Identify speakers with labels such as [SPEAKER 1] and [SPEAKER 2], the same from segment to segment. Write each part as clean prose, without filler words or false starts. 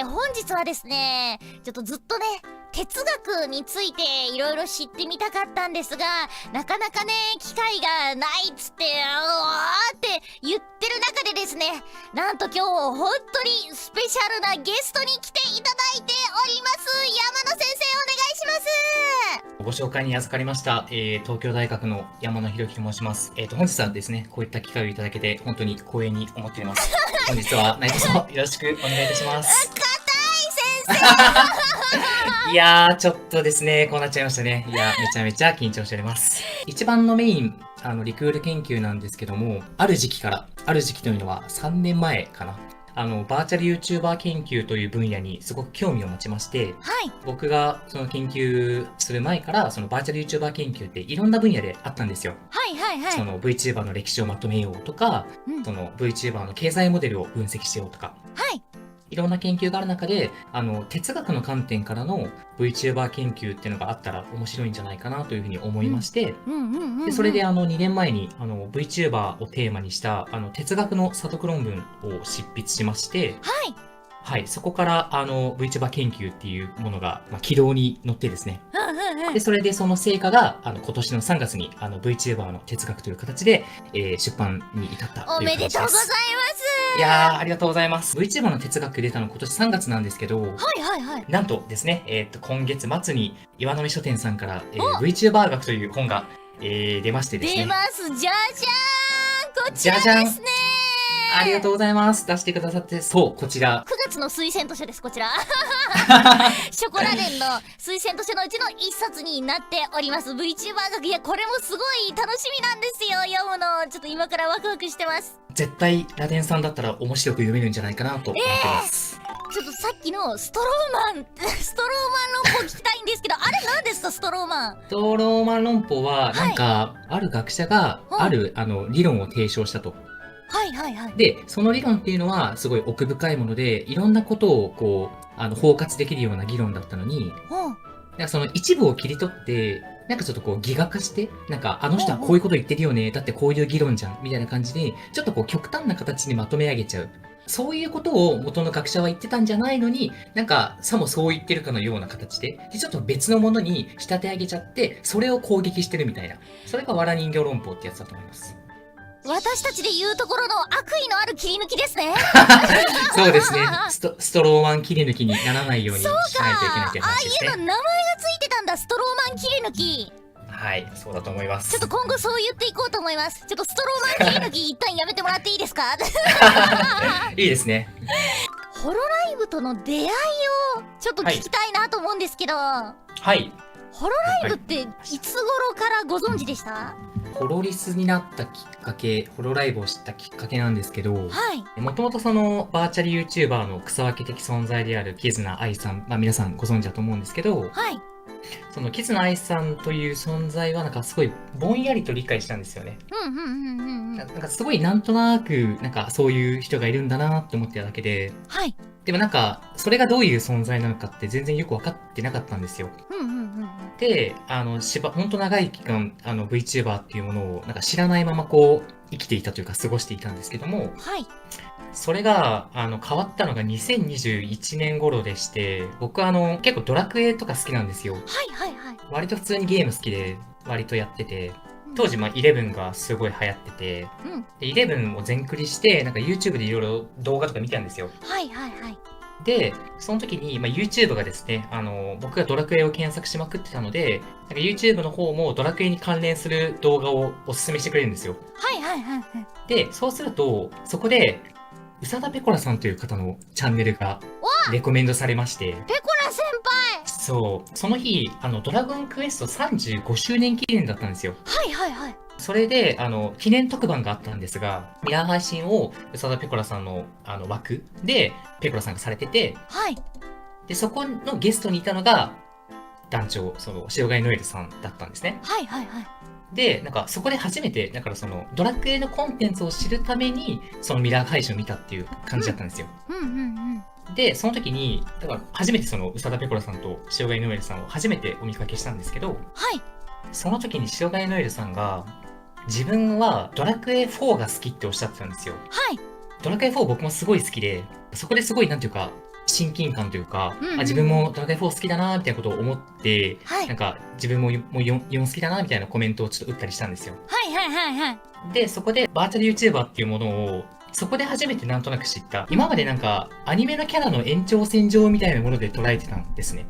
[SPEAKER 1] 本日はですね、ちょっとずっとね、哲学についていろいろ知ってみたかったんですが、なかなかね、機会がないっつって、って言ってる中でですね、なんと今日本当にスペシャルなゲストに来ていただいております。山野先生、お願いします。
[SPEAKER 2] ご紹介に預かりました、東京大学の山野博樹と申します。本日はですね、こういった機会をいただけて本当に光栄に思っております。本日は何卒よろしくお願いいたします。
[SPEAKER 1] 硬い先生
[SPEAKER 2] いやー、ちょっとですね、こうなっちゃいましたね。いや、めちゃめちゃ緊張しております。一番のメイン、リクール研究なんですけども、ある時期というのは3年前かな。バーチャル YouTuber 研究という分野にすごく興味を持ちまして、
[SPEAKER 1] はい。
[SPEAKER 2] 僕がその研究する前から、そのバーチャル YouTuber 研究っていろんな分野であったんですよ。
[SPEAKER 1] はいはいはい。
[SPEAKER 2] その VTuber の歴史をまとめようとか、
[SPEAKER 1] うん
[SPEAKER 2] その VTuber の経済モデルを分析しようとか、
[SPEAKER 1] はい。
[SPEAKER 2] いろんな研究がある中で、哲学の観点からの VTuber 研究っていうのがあったら面白いんじゃないかなというふうに思いまして、
[SPEAKER 1] うんうんうんうん。
[SPEAKER 2] でそれで2年前にVTuber をテーマにした哲学の査読論文を執筆しまして、
[SPEAKER 1] はい。
[SPEAKER 2] はい、そこからVTuber 研究っていうものが、軌道に乗ってですね、
[SPEAKER 1] うんうんうん。
[SPEAKER 2] でそれでその成果が今年の3月にVTuber の哲学という形で、出版に至った
[SPEAKER 1] お
[SPEAKER 2] という
[SPEAKER 1] めでとうござい
[SPEAKER 2] 形です。
[SPEAKER 1] ます
[SPEAKER 2] いやー、ありがとうございます。VTuber の哲学出たの今年3月なんですけど、
[SPEAKER 1] はいはいはい。
[SPEAKER 2] なんとですね、今月末に岩波書店さんから、VTuber 学という本が、出ましてですね。
[SPEAKER 1] 出ます。じゃじゃーん、こち
[SPEAKER 2] じゃじゃん
[SPEAKER 1] らですね
[SPEAKER 2] ありがとうございます。出してくださって、そう、こちら。
[SPEAKER 1] 9月の推薦図書です、こちら。ショコラデンの推薦図書のうちの一冊になっております。VTuber 学。いや、これもすごい楽しみなんですよ。読むの。ちょっと今からワクワクしてます。
[SPEAKER 2] 絶対、ラデンさんだったら面白く読めるんじゃないかなと思ってます。
[SPEAKER 1] ちょっとさっきのストローマン論法聞きたいんですけど、あれ何ですか、ストローマン。
[SPEAKER 2] ストローマン論法は、なんか、ある学者が、
[SPEAKER 1] うん
[SPEAKER 2] ある、理論を提唱したと。
[SPEAKER 1] はいはいはい。
[SPEAKER 2] で、その理論っていうのは、すごい奥深いもので、いろんなことを、こう、包括できるような議論だったのに、
[SPEAKER 1] うん。
[SPEAKER 2] なんかその一部を切り取って、なんかちょっとこう、ギガ化して、なんか、あの人はこういうこと言ってるよね、だってこういう議論じゃん、みたいな感じで、ちょっとこう、極端な形にまとめ上げちゃう。そういうことを元の学者は言ってたんじゃないのに、なんか、さもそう言ってるかのような形で、ちょっと別のものに仕立て上げちゃって、それを攻撃してるみたいな。それが藁人形論法ってやつだと思います。
[SPEAKER 1] 私たちで言うところの悪意のある切り抜きですね。
[SPEAKER 2] そうですね。ストローマン切り抜きにならないようにしないといけないという
[SPEAKER 1] ああ
[SPEAKER 2] 話ですね。
[SPEAKER 1] いうの名前がついてたんだ、ストローマン切り抜き。
[SPEAKER 2] はい、そうだと思います。
[SPEAKER 1] ちょっと今後そう言っていこうと思います。ちょっとストローマン切り抜き一旦やめてもらっていいですか。
[SPEAKER 2] いいですね。
[SPEAKER 1] ホロライブとの出会いをちょっと聞きたいなと思うんですけど、
[SPEAKER 2] はい。
[SPEAKER 1] ホロライブっていつ頃からご存知でした？
[SPEAKER 2] ホロリスになったきっかけ、ホロライブを知ったきっかけなんですけど、
[SPEAKER 1] はい。
[SPEAKER 2] もともとそのバーチャル YouTuber の草分け的存在であるキズナアイさん、皆さんご存知だと思うんですけど、
[SPEAKER 1] はい。
[SPEAKER 2] そのキズナアイさんという存在はなんかすごいぼんやりと理解したんですよね。
[SPEAKER 1] うんうんうんうんうん。
[SPEAKER 2] なんかすごいなんとなく、なんかそういう人がいるんだなって思ってただけで、
[SPEAKER 1] はい。
[SPEAKER 2] でもなんか、それがどういう存在なのかって全然よくわかってなかったんですよ。
[SPEAKER 1] うんうんうんうん。
[SPEAKER 2] で、ほんと長い期間、VTuber っていうものをなんか知らないままこう、生きていたというか過ごしていたんですけども、
[SPEAKER 1] はい。
[SPEAKER 2] それが、変わったのが2021年頃でして、僕は結構ドラクエとか好きなんですよ。
[SPEAKER 1] はいはいはい。
[SPEAKER 2] 割と普通にゲーム好きで、割とやってて、当時、11がすごい流行ってて、
[SPEAKER 1] うん。
[SPEAKER 2] で、11を全クリして、なんか YouTube でいろいろ動画とか見たんですよ。
[SPEAKER 1] はいはいはい。
[SPEAKER 2] で、その時に、YouTube がですね、僕がドラクエを検索しまくってたので、なんか YouTube の方もドラクエに関連する動画をおすすめしてくれるんですよ。
[SPEAKER 1] はいはいはいはい。
[SPEAKER 2] で、そうすると、そこで、宇佐田ペコラさんという方のチャンネルがレコメンドされまして、
[SPEAKER 1] ペコラ先輩。
[SPEAKER 2] そう、その日、ドラゴンクエスト35周年記念だったんですよ。
[SPEAKER 1] はいはいはい。
[SPEAKER 2] それで、記念特番があったんですが、ミラー配信を宇佐田ペコラさんの、枠で、ペコラさんがされてて、
[SPEAKER 1] はい。
[SPEAKER 2] で、そこのゲストにいたのが、団長、その、塩貝ノエルさんだったんですね。
[SPEAKER 1] はいはいはい。
[SPEAKER 2] で、なんか、そこで初めて、だからその、ドラクエのコンテンツを知るために、そのミラー配信を見たっていう感じだったんですよ。
[SPEAKER 1] うんうんうん。
[SPEAKER 2] で、その時に、だから、初めてその、宇佐田ペコラさんと塩貝ノエルさんを初めてお見かけしたんですけど、
[SPEAKER 1] はい。
[SPEAKER 2] その時に塩貝ノエルさんが、自分はドラクエ4が好きっておっしゃってたんですよ。
[SPEAKER 1] はい。
[SPEAKER 2] ドラクエ4僕もすごい好きで、そこですごいなんていうか、親近感というか、
[SPEAKER 1] うんうん、
[SPEAKER 2] 自分もドラクエ4好きだなみたいなことを思って、
[SPEAKER 1] はい
[SPEAKER 2] なんか自分も4好きだなみたいなコメントをちょっと打ったりしたんですよ。
[SPEAKER 1] はいはいはいはい。
[SPEAKER 2] で、そこでバーチャル YouTuber っていうものを、そこで初めてなんとなく知った。今までなんか、アニメのキャラの延長線上みたいなもので捉えてたんですね。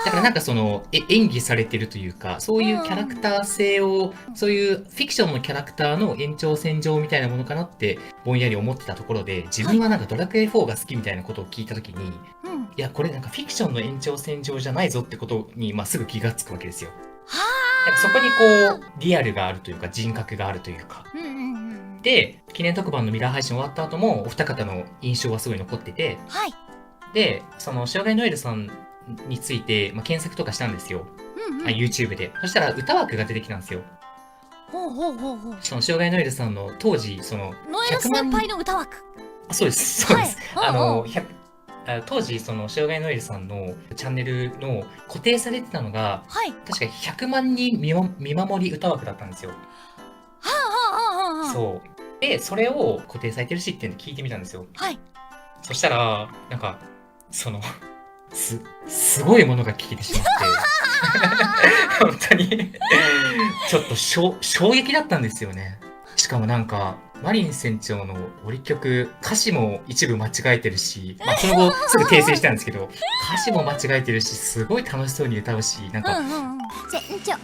[SPEAKER 2] だからなんかその、演技されてるというか、そういうキャラクター性を、そういうフィクションのキャラクターの延長線上みたいなものかなって、ぼんやり思ってたところで、自分はなんかドラクエ4が好きみたいなことを聞いたときに、
[SPEAKER 1] うん、
[SPEAKER 2] いや、これなんかフィクションの延長線上じゃないぞってことに、まあ、すぐ気がつくわけですよ。
[SPEAKER 1] は
[SPEAKER 2] なんかそこにこう、リアルがあるというか、人格があるというか。
[SPEAKER 1] うんうんうん。
[SPEAKER 2] で、記念特番のミラー配信終わった後も、お二方の印象はすごい残ってて、
[SPEAKER 1] はい。
[SPEAKER 2] で、その、障害ノエルさんについて、まあ、検索とかしたんですよ。
[SPEAKER 1] うんうん。
[SPEAKER 2] YouTube で。そしたら、歌枠が出てきたんですよ。
[SPEAKER 1] ほうほうほうほう。
[SPEAKER 2] その、障害ノエルさんの当時、その、
[SPEAKER 1] ノエル先輩の歌枠。
[SPEAKER 2] あ、そうです、そうです。
[SPEAKER 1] はい
[SPEAKER 2] 当時、その、障害ノエルさんのチャンネルの固定されてたのが、
[SPEAKER 1] はい。
[SPEAKER 2] 確か100万人見守り歌枠だったんですよ。
[SPEAKER 1] はあはあはあはあ。
[SPEAKER 2] そう。で、それを固定されてるしっていうんで聞いてみたんですよ。
[SPEAKER 1] はい。
[SPEAKER 2] そしたら、なんか、その、すごいものが聞けてしまって、本当にちょっと衝撃だったんですよね。しかもなんか、マリン船長の折り曲、歌詞も一部間違えてるし、まあ、その後すぐ訂正したんですけど、歌詞も間違えてるし、すごい楽しそうに歌うし、なんか、
[SPEAKER 1] 船長に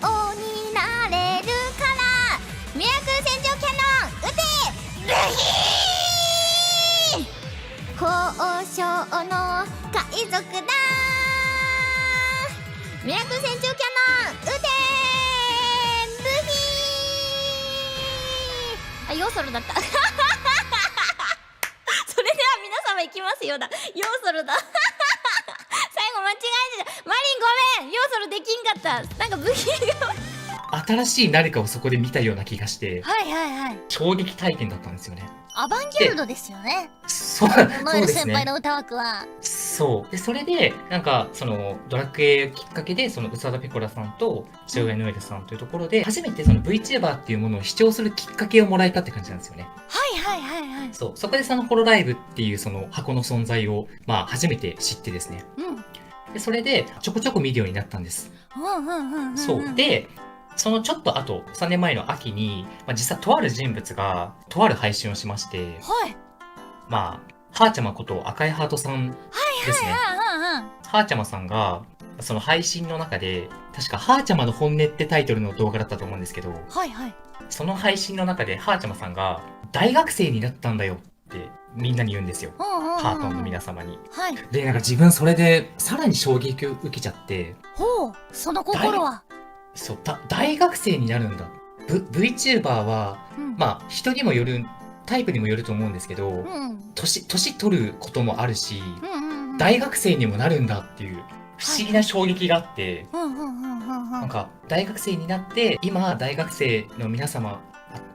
[SPEAKER 1] なれるからミラクル船長キャノン撃てルヒー交渉の海賊だミラクル船長キャノン撃てルヒーあ、ヨーソルだったそれでは皆様いきますよだヨーソルだ最後間違えてたマリンごめんヨーソルできんかったなんか部品が
[SPEAKER 2] 新しい何かをそこで見たような気がして、
[SPEAKER 1] はいはいはい
[SPEAKER 2] 衝撃体験だったんですよね。
[SPEAKER 1] アバンギャルドですよね
[SPEAKER 2] そう
[SPEAKER 1] ノエル
[SPEAKER 2] ですね。
[SPEAKER 1] 先輩の歌枠は
[SPEAKER 2] そう。で、それで、なんか、その、ドラクエきっかけで、その、宇佐田ペコラさんと、塩谷ノエルさんというところで、初めてその VTuber っていうものを視聴するきっかけをもらえたって感じなんですよね。
[SPEAKER 1] はいはいはいはい
[SPEAKER 2] そう。そこでそのホロライブっていうその箱の存在を、まあ、初めて知ってですね。
[SPEAKER 1] うん
[SPEAKER 2] で、それで、ちょこちょこ見るようになったんです。
[SPEAKER 1] うんうんうんうん
[SPEAKER 2] そう。で、そのちょっと後、3年前の秋に、まあ、実はとある人物が、とある配信をしまして、
[SPEAKER 1] はい
[SPEAKER 2] まあ、はーちゃまこと赤いハートさんですね。はーちゃまさんが、その配信の中で、確かはーちゃまの本音ってタイトルの動画だったと思うんですけど、
[SPEAKER 1] はいはい
[SPEAKER 2] その配信の中ではーちゃまさんが、大学生になったんだよってみんなに言うんですよ。ハートの皆様に。
[SPEAKER 1] はい
[SPEAKER 2] で、なんか自分それでさらに衝撃を受けちゃって、
[SPEAKER 1] ほうその心は
[SPEAKER 2] そう、大学生になるんだ。VTuber は、
[SPEAKER 1] うん
[SPEAKER 2] まあ人にもよる、タイプにもよると思うんですけど、
[SPEAKER 1] うん
[SPEAKER 2] 年取ることもあるし、
[SPEAKER 1] うんうんうん
[SPEAKER 2] 大学生にもなるんだっていう不思議な衝撃があって、
[SPEAKER 1] うんうんうんうんうん
[SPEAKER 2] なんか大学生になって今大学生の皆様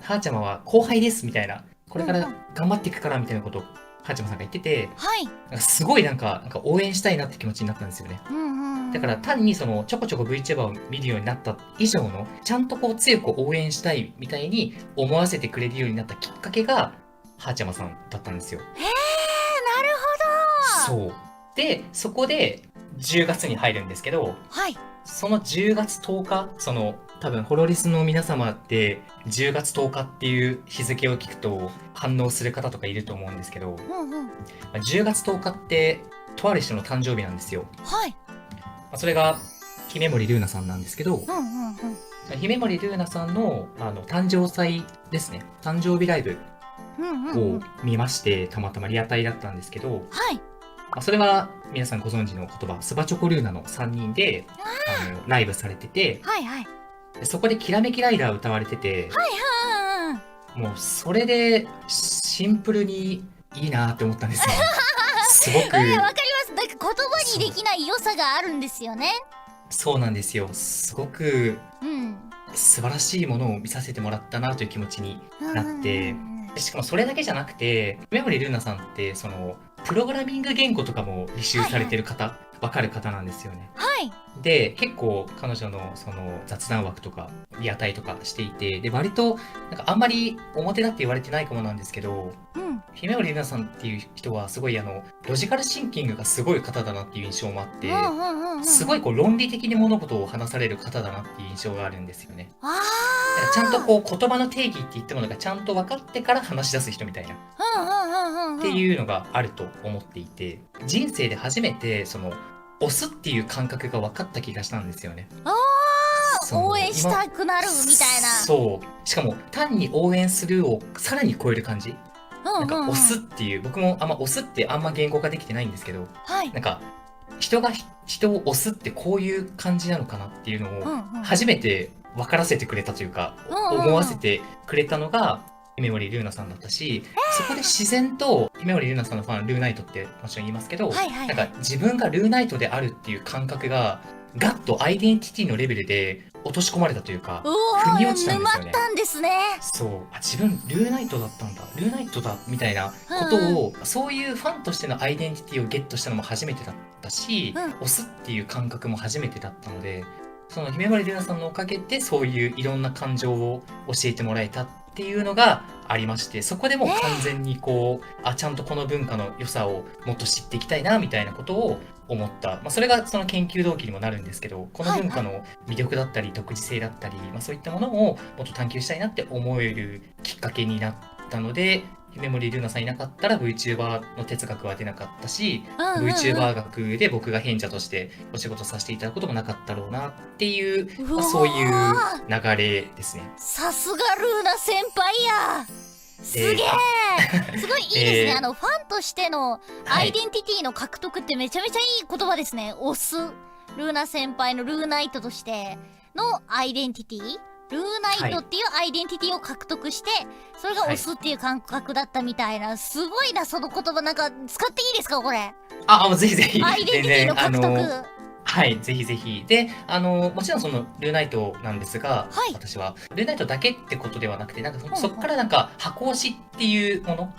[SPEAKER 2] はーちゃまは後輩ですみたいなこれから頑張っていくからみたいなことをはーちゃまさんが言ってて、
[SPEAKER 1] はい
[SPEAKER 2] なんかすごいなんか応援したいなって気持ちになったんですよね。
[SPEAKER 1] うんうんうん
[SPEAKER 2] だから単にそのちょこちょこ VTuber を見るようになった以上のちゃんとこう強く応援したいみたいに思わせてくれるようになったきっかけがはーちゃまさんだったんですよ。
[SPEAKER 1] なるほど
[SPEAKER 2] そう。で、そこで10月に入るんですけど、
[SPEAKER 1] はい
[SPEAKER 2] その10月10日、その多分ホロリスの皆様って10月10日っていう日付を聞くと反応する方とかいると思うんですけど、
[SPEAKER 1] うんうん
[SPEAKER 2] 10月10日ってとある人の誕生日なんですよ。
[SPEAKER 1] はい
[SPEAKER 2] それが姫森ルーナさんなんですけど、
[SPEAKER 1] うんうんうん
[SPEAKER 2] 姫森ルーナさんの誕生祭ですね。誕生日ライブ
[SPEAKER 1] うんうん
[SPEAKER 2] を見まして、たまたまリアタイだったんですけど、
[SPEAKER 1] はい
[SPEAKER 2] それは皆さんご存知の言葉、スバチョコルーナの3人でライブされてて、
[SPEAKER 1] はいはい
[SPEAKER 2] でそこでキラメキライダー歌われてて、
[SPEAKER 1] はい
[SPEAKER 2] もうそれでシンプルにいいなって思ったんですよ。すごく、
[SPEAKER 1] わかりますなんか言葉にできない良さがあるんですよね
[SPEAKER 2] そうなんですよ。すごく
[SPEAKER 1] うん
[SPEAKER 2] 素晴らしいものを見させてもらったなという気持ちになって、でしかもそれだけじゃなくて、メモリールーナさんって、その、プログラミング言語とかも履修されてる方、わかる方なんですよね。
[SPEAKER 1] はい。
[SPEAKER 2] で、結構彼女のその雑談枠とかリアタイとかしていて、で、割となんかあんまり表だって言われてないかもなんですけど、
[SPEAKER 1] うん。
[SPEAKER 2] 姫森瑠奈さんっていう人はすごいロジカルシンキングがすごい方だなっていう印象もあって、すごいこう論理的に物事を話される方だなっていう印象があるんですよね。
[SPEAKER 1] あ
[SPEAKER 2] だからちゃんとこう言葉の定義って言ったものがちゃんと分かってから話し出す人みたいなって
[SPEAKER 1] う。
[SPEAKER 2] いうのがあると思っていて、人生で初めてその押すっていう感覚が分かった気がしたんですよね。
[SPEAKER 1] 応援したくなるみたいな。
[SPEAKER 2] そう。しかも単に応援するをさらに超える感じ。なんか押すっていう、僕も押すってあんま言語化できてないんですけど、
[SPEAKER 1] はい。
[SPEAKER 2] なんか人が人を押すってこういう感じなのかなっていうのを初めて分からせてくれたというか、思わせてくれたのが姫森瑠奈さんだったし、そこで自然と姫森瑠奈さんのファンルーナイトってもちろん言いますけど、なんか自分がルーナイトであるっていう感覚がガッとアイデンティティのレベルで落とし込まれたというか、腑に落ちたんですよね。
[SPEAKER 1] 沼ったんですね。
[SPEAKER 2] そう。自分、ルーナイトだったんだ。ルーナイトだ。みたいなことを、そういうファンとしてのアイデンティティをゲットしたのも初めてだったし、押すっていう感覚も初めてだったので、その姫森瑠奈さんのおかげで、そういういろんな感情を教えてもらえたっていうのがありまして、そこでもう完全にこう、ちゃんとこの文化の良さをもっと知っていきたいな、みたいなことを思った。それがその研究動機にもなるんですけど、この文化の魅力だったり、独自性だったり、そういったものをもっと探求したいなって思えるきっかけになったので、姫森瑠奈さんいなかったら VTuber の哲学は出なかったし、VTuber 学で僕が賢者としてお仕事させていただくこともなかったろうなっていう、そういう流れですね。
[SPEAKER 1] さすがルーナ先輩や。すげえ、すごいいいですね。ファンとしてのアイデンティティの獲得ってめちゃめちゃいい言葉ですね。押す。ルーナ先輩のルーナイトとしてのアイデンティティ、ルーナイトっていうアイデンティティを獲得して、それが押すっていう感覚だったみたいな。すごいな、その言葉。なんか使っていいですか、これ。
[SPEAKER 2] もうぜひぜひ。
[SPEAKER 1] アイデンティティの獲得。
[SPEAKER 2] はい、ぜひぜひ。で、もちろんそのルーナイトなんですが、私はルーナイトだけってことではなくて、なんかそこからなんか箱押しっていうもの、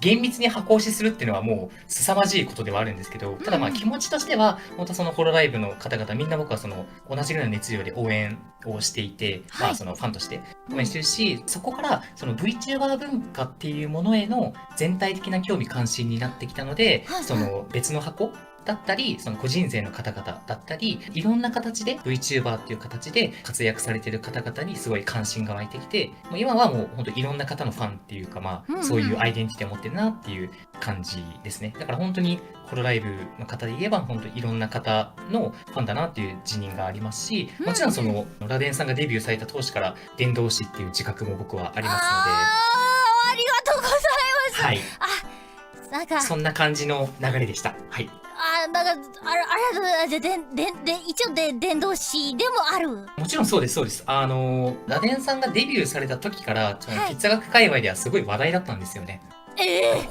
[SPEAKER 2] 厳密に箱押しするっていうのはもう凄まじいことではあるんですけど、ただ気持ちとしては、本当そのホロライブの方々、みんな僕はその同じぐらいの熱量で応援をしていて、そのファンとして応援してるし、そこからその VTuber 文化っていうものへの全体的な興味関心になってきたので、その別の箱だったり、その個人勢の方々だったり、いろんな形で VTuber っていう形で活躍されてる方々にすごい関心が湧いてきて、もう今はもう本当いろんな方のファンっていうか、そういうアイデンティティを持ってるなっていう感じですね。だから本当にホロライブの方で言えば本当いろんな方のファンだなっていう自認がありますし、もちろんそのラデンさんがデビューされた当時から伝道師っていう自覚も僕はありますので。
[SPEAKER 1] ありがとうございます。
[SPEAKER 2] はい。
[SPEAKER 1] なんか
[SPEAKER 2] そんな感じの流れでした。はい。
[SPEAKER 1] なんか、ありがとうございます。一応伝道師でもある。
[SPEAKER 2] もちろんそうです、そうです。ラデンさんがデビューされた時から、その哲学界隈ではすごい話題だったんですよね。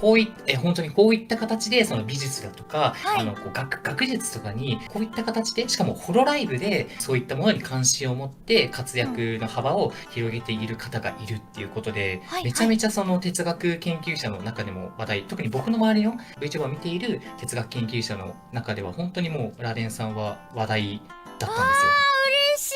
[SPEAKER 2] 本当にこういった形で、その美術だとか、こう学術とかに、こういった形で、しかもホロライブで、そういったものに関心を持って活躍の幅を広げている方がいるっていうことで、めちゃめちゃその哲学研究者の中でも話題、特に僕の周りの VTuber を見ている哲学研究者の中では、本当にもうラデンさんは話題だったんですよ。
[SPEAKER 1] 嬉しい。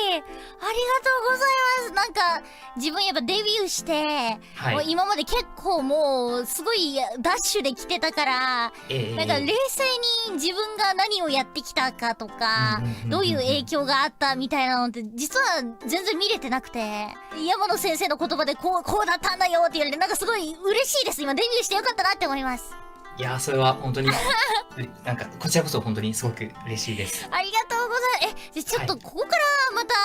[SPEAKER 1] ありがとうございます。なんか自分やっぱデビューして、もう今まで結構もうすごいダッシュで来てたから、なんか冷静に自分が何をやってきたかとか、どういう影響があったみたいなのって実は全然見れてなくて、山野先生の言葉でこうだったんだよって言われて、なんかすごい嬉しいです。今デビューしてよかったなって思います。
[SPEAKER 2] いやー、それは本当になんかこちらこそ本当にすごく嬉しいです。
[SPEAKER 1] ありがとうございます。じゃちょっとここからまた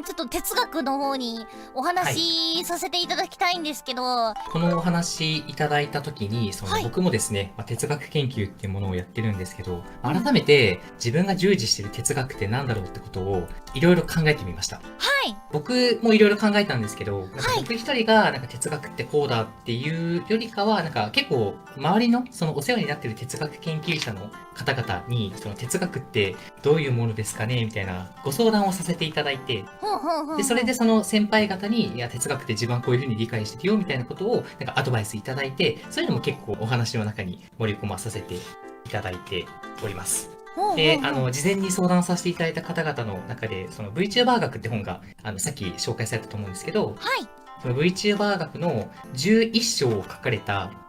[SPEAKER 1] ちょっと哲学の方にお話しさせていただきたいんですけど、
[SPEAKER 2] このお話いただいた時に僕もですね、哲学研究っていうものをやってるんですけど、改めて自分が従事してる哲学って何だろうってことをいろいろ考えてみました。僕もいろいろ考えたんですけど、なんか僕一人がなんか哲学ってこうだっていうよりかは、なんか結構周りのそのお世話になっている哲学研究者の方々に、その哲学ってどういうものですかねみたいなご相談をさせていただいて、で、それでその先輩方に、いや、哲学って自分はこういうふうに理解してるよみたいなことをなんかアドバイスいただいて、そういうのも結構お話の中に盛り込まさせていただいております。で、事前に相談させていただいた方々の中で、その VTuber 学って本が、さっき紹介されたと思うんですけど、
[SPEAKER 1] はい。
[SPEAKER 2] その VTuber 学の11章を書かれた、
[SPEAKER 1] うん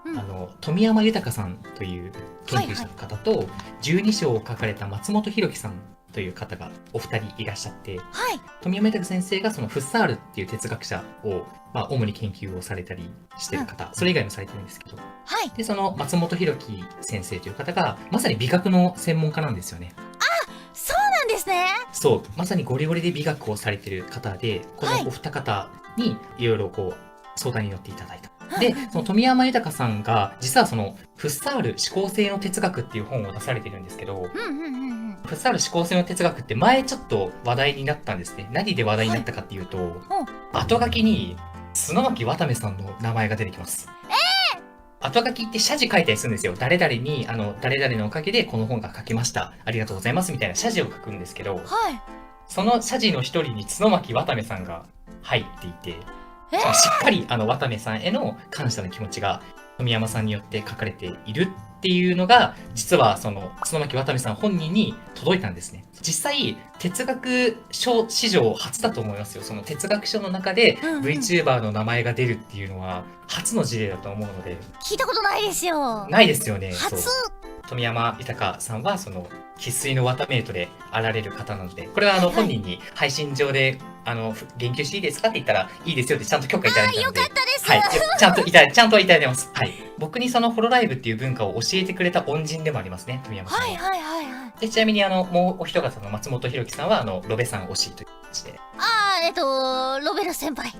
[SPEAKER 2] 富山豊さんという研究者の方と、12章を書かれた松本博樹さんという方がお二人いらっしゃって、
[SPEAKER 1] はい。
[SPEAKER 2] 富山豊先生がそのフッサールっていう哲学者を、主に研究をされたりしてる方、それ以外もされてるんですけど、
[SPEAKER 1] はい。
[SPEAKER 2] で、その松本博樹先生という方が、まさに美学の専門家なんですよね。
[SPEAKER 1] そうなんですね。
[SPEAKER 2] そう、まさにゴリゴリで美学をされてる方で、このお二方にいろいろこう相談に乗っていただいた。で、その富山豊さんが、実はそのフッサール思考性の哲学っていう本を出されてるんですけど、
[SPEAKER 1] うんうんうんうん。
[SPEAKER 2] フッサール思考性の哲学って前ちょっと話題になったんですね。何で話題になったかっていうと、後書きに角巻渡部さんの名前が出てきます。後書きって謝辞書いたりするんですよ。誰々に、誰々のおかげでこの本が書けました。ありがとうございます。みたいな謝辞を書くんですけど、
[SPEAKER 1] はい。
[SPEAKER 2] その謝辞の一人に角巻渡部さんが入っていて、
[SPEAKER 1] えー
[SPEAKER 2] しっかり渡部さんへの感謝の気持ちが富山さんによって書かれているっていうのが、実はその角巻渡部さん本人に届いたんですね。実際、哲学書史上初だと思いますよ。その哲学書の中で
[SPEAKER 1] うんうん
[SPEAKER 2] VTuber の名前が出るっていうのは初の事例だと思うので、
[SPEAKER 1] 聞いたことないですよ。
[SPEAKER 2] ないですよね。
[SPEAKER 1] 初。
[SPEAKER 2] そう富山豊さんはその生粋の綿メイトであられる方なので、これは
[SPEAKER 1] はいはい
[SPEAKER 2] 本人に配信上で言及していいですかって言ったらいいですよってちゃんと許可いただいたので、
[SPEAKER 1] よかったです。
[SPEAKER 2] はい、ちゃんといただいてます。はい、僕にそのホロライブっていう文化を教えてくれた恩人でもありますね、富山さんは。
[SPEAKER 1] はいはいはいはい。
[SPEAKER 2] でちなみにもうお一方の松本博樹さんはロベさん推しという形で、
[SPEAKER 1] ロベル先輩。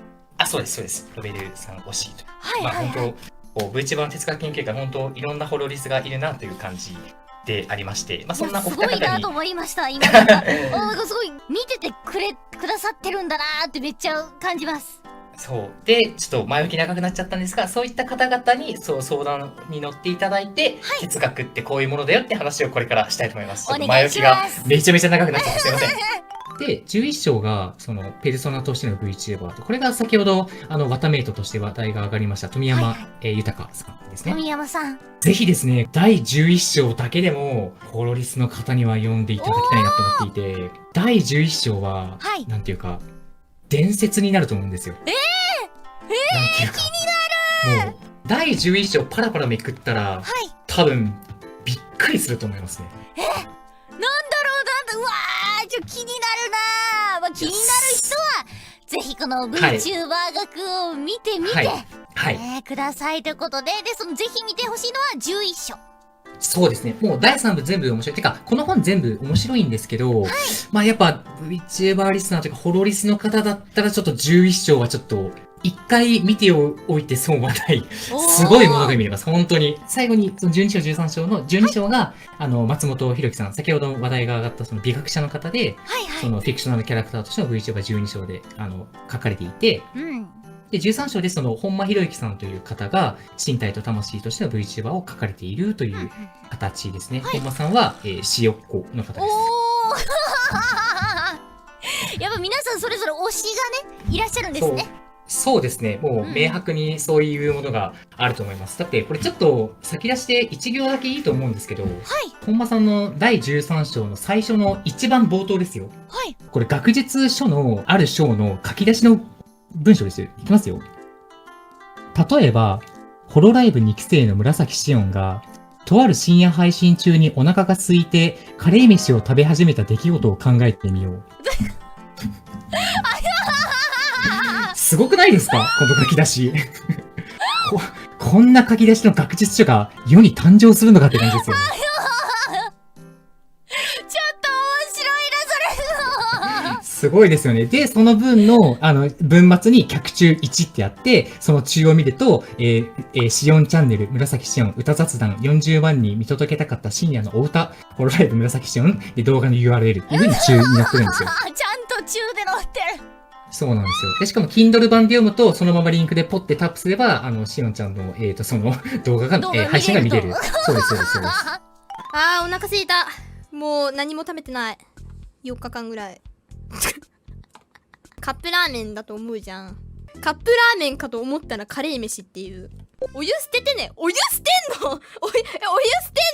[SPEAKER 2] そうですそうです、ロベルさん推しという。
[SPEAKER 1] はいはいはい。
[SPEAKER 2] 本当VTuber の哲学研究会、本当いろんなホロリスがいるなという感じでありまして、そんなお
[SPEAKER 1] す
[SPEAKER 2] 二方に
[SPEAKER 1] ごいなと思いました。今なんかなんかすごい見ててくださってるんだなーってめっちゃ感じます。
[SPEAKER 2] そうでちょっと前置き長くなっちゃったんですが、そういった方々にそう相談に乗っていただいて、哲学ってこういうものだよって話をこれからしたいと思います。ちょっと前置きがめちゃめちゃ長くなっちゃってすいません。で、11章が、その、ペルソナとしての VTuber と、これが先ほど、ワタメイトとして話題が上がりました、富山、豊さんですね。
[SPEAKER 1] 富山さん。
[SPEAKER 2] ぜひですね、第11章だけでも、ホロリスの方には読んでいただきたいなと思っていて、第11章は、
[SPEAKER 1] はい
[SPEAKER 2] なんていうか、伝説になると思うんですよ。なんていうか、気になるもう、第11章パラパラめくったら、
[SPEAKER 1] はい。
[SPEAKER 2] 多分、びっくりすると思いますね。
[SPEAKER 1] うわー、気になるなー。気になる人はぜひこの VTuber 学を見てみて、
[SPEAKER 2] はい。
[SPEAKER 1] くださいということで、そのぜひ見てほしいのは11章。
[SPEAKER 2] そうですね。もう第3部全部面白い。てか、この本全部面白いんですけど、やっぱ VTuber リスナーというか、ホロリスの方だったらちょっと11章はちょっと、一回見ておいて損はない。すごいものが見れます。本当に。最後に、その12章、13章の12章が、松本博樹さん、先ほど話題が上がったその美学者の方で、
[SPEAKER 1] はいはい。
[SPEAKER 2] そのフィクショナルキャラクターとしての VTuber12 章で、書かれていて、
[SPEAKER 1] うん。
[SPEAKER 2] で、13章でその本間博之さんという方が、身体と魂としての VTuber を書かれているという形ですね。本間さんは、しよっこの方です。
[SPEAKER 1] おーやっぱ皆さんそれぞれ推しがね、いらっしゃるんですね。
[SPEAKER 2] そうですね。もう明白にそういうものがあると思います。だってこれちょっと先出して1行だけいいと思うんですけど、本間さんの第13章の最初の一番冒頭ですよ。
[SPEAKER 1] はい。
[SPEAKER 2] これ学術書のある章の書き出しの文章ですよ。いきますよ。例えば、ホロライブ2期生の紫しおんが、とある深夜配信中にお腹が空いてカレー飯を食べ始めた出来事を考えてみよう。すごくないですかこの書き出し。こんな書き出しの学術書が世に誕生するのかって感じですよね。
[SPEAKER 1] ちょっと面白いな、それ。
[SPEAKER 2] すごいですよね。で、その文の、文末に脚注1ってあって、その中を見ると、しおんチャンネル、紫しおん、歌雑談40万人見届けたかった深夜のお歌、ホロライブ紫しおん、で、動画の URL っていう風に中になってるんですよ。
[SPEAKER 1] ちゃんと中で載ってる。
[SPEAKER 2] そうなんですよ。で、しかも Kindle 版で読むと、そのままリンクでポッてタップすれば、しおんちゃんの、その動画が、配信が見れる。そうです、そうです、そうです。
[SPEAKER 3] お腹すいた。もう何も食べてない。4日間ぐらい。カップラーメンだと思うじゃん。カップラーメンかと思ったらカレー飯っていう。お湯捨ててね。お湯捨てんのお湯捨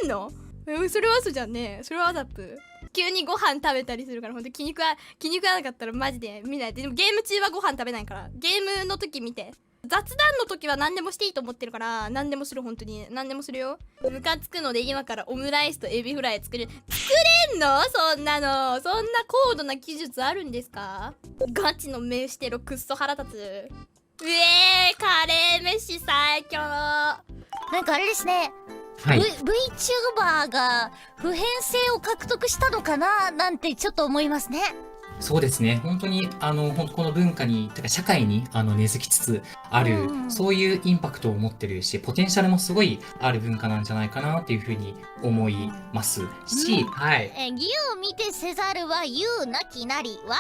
[SPEAKER 3] てんのそれは嘘じゃんね。それはワザップ。急にご飯食べたりするから、ほんと気に食わなかったらマジで見ないで。でもゲーム中はご飯食べないから、ゲームの時見て。雑談の時は何でもしていいと思ってるから、何でもする、本当に何でもするよ。ムカつくので今からオムライスとエビフライ作れんの？そんなの、そんな高度な技術あるんですか？ガチの飯テロくっそ腹立つ。カレー飯最強。
[SPEAKER 1] なんかあれですね、
[SPEAKER 2] はい。
[SPEAKER 1] VTuber が普遍性を獲得したのかななんてちょっと思いますね。
[SPEAKER 2] そうですね。本当に、この文化に、てか社会に、根付きつつある、そういうインパクトを持ってるし、ポテンシャルもすごいある文化なんじゃないかなっていうふうに思いますし、はい。
[SPEAKER 1] 義を見てせざるは言うなきなりは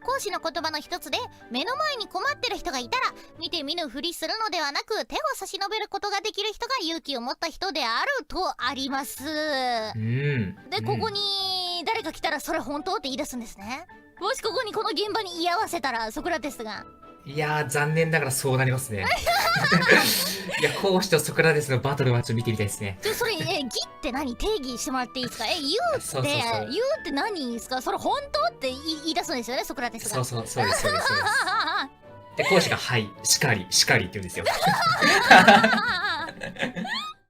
[SPEAKER 1] 講師の言葉の一つで、目の前に困ってる人がいたら見て見ぬふりするのではなく、手を差し伸べることができる人が勇気を持った人であるとあります。で、ここに誰か来たらそれ本当って言い出すんですね。もしここにこの現場に居合わせたらソクラテスが、
[SPEAKER 2] いやー、残念ながらそうなりますね。いや、講師とソクラテスのバトルはちょっと見てみたいですね。
[SPEAKER 1] それ義って何定義してもらっていいですか？言う
[SPEAKER 2] そう
[SPEAKER 1] って
[SPEAKER 2] そうそう
[SPEAKER 1] 言うって何ですか？それ本当って言い出すんですよね、ソクラテスが。
[SPEAKER 2] そうです、そうです、そうです。で、講師が、はい、しかりって言うんですよ。